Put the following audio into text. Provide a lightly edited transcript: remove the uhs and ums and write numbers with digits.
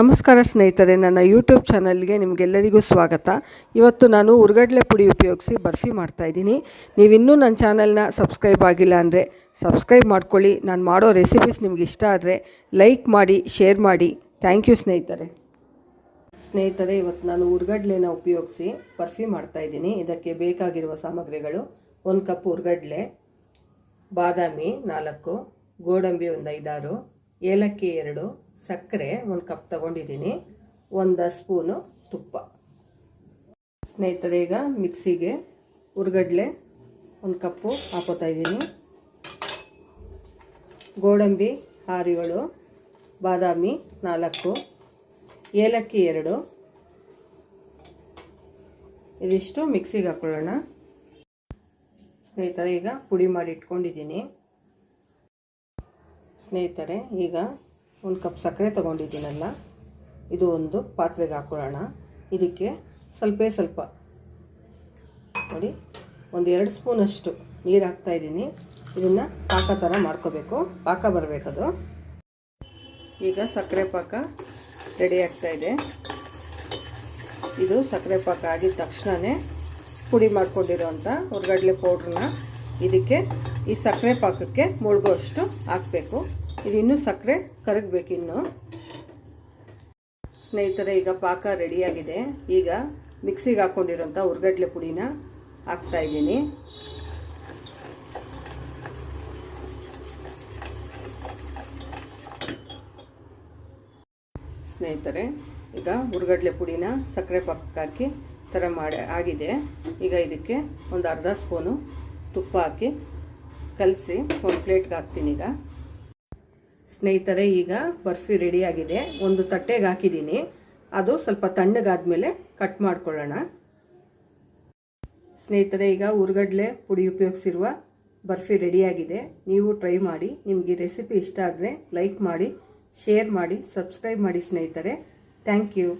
ನಮಸ್ಕಾರ ಸ್ನೇಹಿತರೆ, ನನ್ನ ಯೂಟ್ಯೂಬ್ ಚಾನಲ್ಗೆ ನಿಮಗೆಲ್ಲರಿಗೂ ಸ್ವಾಗತ. ಇವತ್ತು ನಾನು ಹುರ್ಗಡ್ಲೆ ಪುಡಿ ಉಪಯೋಗಿಸಿ ಬರ್ಫಿ ಮಾಡ್ತಾಯಿದ್ದೀನಿ. ನೀವಿನ್ನೂ ನನ್ನ ಚಾನಲ್ನ ಸಬ್ಸ್ಕ್ರೈಬ್ ಆಗಿಲ್ಲ ಅಂದರೆ ಸಬ್ಸ್ಕ್ರೈಬ್ ಮಾಡ್ಕೊಳ್ಳಿ. ನಾನು ಮಾಡೋ ರೆಸಿಪೀಸ್ ನಿಮ್ಗೆ ಇಷ್ಟ ಆದರೆ ಲೈಕ್ ಮಾಡಿ, ಶೇರ್ ಮಾಡಿ. ಥ್ಯಾಂಕ್ ಯು ಸ್ನೇಹಿತರೆ. ಇವತ್ತು ನಾನು ಹುರ್ಗಡ್ಲೆನ ಉಪಯೋಗಿಸಿ ಬರ್ಫಿ ಮಾಡ್ತಾಯಿದ್ದೀನಿ. ಇದಕ್ಕೆ ಬೇಕಾಗಿರುವ ಸಾಮಗ್ರಿಗಳು: 1 ಕಪ್ ಹುರ್ಗಡ್ಲೆ, ಬಾದಾಮಿ 4, ಗೋಡಂಬಿ 1 5-6, ಏಲಕ್ಕಿ 2, ಸಕ್ಕರೆ 1 ಕಪ್ ತಗೊಂಡಿದ್ದೀನಿ, 1 ಸ್ಪೂನು ತುಪ್ಪ. ಸ್ನೇಹಿತರೆ, ಈಗ ಮಿಕ್ಸಿಗೆ ಹುರ್ಗಡ್ಲೆ 1 ಕಪ್ಪು ಹಾಕೋತಾ ಇದ್ದೀನಿ, ಗೋಡಂಬಿ 6-7, ಬಾದಾಮಿ 4, ಏಲಕ್ಕಿ 2, ಇದಿಷ್ಟು ಮಿಕ್ಸಿಗೆ ಹಾಕೊಳ್ಳೋಣ. ಸ್ನೇಹಿತರೆ, ಈಗ ಪುಡಿ ಮಾಡಿ ಇಟ್ಕೊಂಡಿದ್ದೀನಿ. ಸ್ನೇಹಿತರೆ, ಈಗ 1 ಕಪ್ ಸಕ್ಕರೆ ತೊಗೊಂಡಿದ್ದೀನಲ್ಲ, ಇದು ಒಂದು ಪಾತ್ರೆಗೆ ಹಾಕೊಳ್ಳೋಣ. ಇದಕ್ಕೆ ಸ್ವಲ್ಪ ನೋಡಿ, 1-2 ಸ್ಪೂನಷ್ಟು ನೀರು ಹಾಕ್ತಾಯಿದ್ದೀನಿ. ಇದನ್ನು ಪಾಕ ಥರ ಮಾಡ್ಕೋಬೇಕು, ಪಾಕ ಬರಬೇಕದು. ಈಗ ಸಕ್ಕರೆ ಪಾಕ ರೆಡಿ ಆಗ್ತಾಯಿದೆ. ಇದು ಸಕ್ಕರೆ ಪಾಕ ಆಗಿದ ತಕ್ಷಣವೇ ಪುಡಿ ಮಾಡ್ಕೊಂಡಿರೋಂಥ ಹುರ್ಗಡ್ಲೆ ಪೌಡ್ರನ್ನ ಇದಕ್ಕೆ ಈ ಸಕ್ಕರೆ ಪಾಕಕ್ಕೆ ಮುಳುಗೋಷ್ಟು ಹಾಕಬೇಕು. ಇದು ಇನ್ನೂ ಸಕ್ಕರೆ ಕರಗಬೇಕಿನ್ನು. ಸ್ನೇಹಿತರೆ, ಈಗ ಪಾಕ ರೆಡಿಯಾಗಿದೆ. ಈಗ ಮಿಕ್ಸಿಗೆ ಹಾಕ್ಕೊಂಡಿರೋಂಥ ಹುರ್ಗಡ್ಲೆ ಪುಡಿನ ಹಾಕ್ತಾಯಿದ್ದೀನಿ. ಸ್ನೇಹಿತರೆ, ಈಗ ಹುರ್ಗಡ್ಲೆ ಪುಡಿನ ಸಕ್ಕರೆ ಪಾಕಕ್ಕೆ ಹಾಕಿ ಥರ ಆಗಿದೆ. ಈಗ ಇದಕ್ಕೆ 1/2 ಸ್ಪೂನು ತುಪ್ಪ ಹಾಕಿ ಕಲಸಿ ಒಂದು ಪ್ಲೇಟ್ಗೆ ಹಾಕ್ತೀನಿ. ಈಗ ಸ್ನೇಹಿತರೆ, ಈಗ ಬರ್ಫಿ ರೆಡಿಯಾಗಿದೆ. ಒಂದು ತಟ್ಟೆಗೆ ಹಾಕಿದ್ದೀನಿ. ಅದು ಸ್ವಲ್ಪ ತಣ್ಣಗಾದ್ಮೇಲೆ ಕಟ್ ಮಾಡ್ಕೊಳ್ಳೋಣ. ಸ್ನೇಹಿತರೆ, ಈಗ ಹುರ್ಗಡ್ಲೆ ಪುಡಿ ಉಪಯೋಗಿಸಿರುವ ಬರ್ಫಿ ರೆಡಿಯಾಗಿದೆ. ನೀವು ಟ್ರೈ ಮಾಡಿ. ನಿಮಗೆ ರೆಸಿಪಿ ಇಷ್ಟ ಆದರೆ ಲೈಕ್ ಮಾಡಿ, ಶೇರ್ ಮಾಡಿ, ಸಬ್ಸ್ಕ್ರೈಬ್ ಮಾಡಿ ಸ್ನೇಹಿತರೆ. Thank you.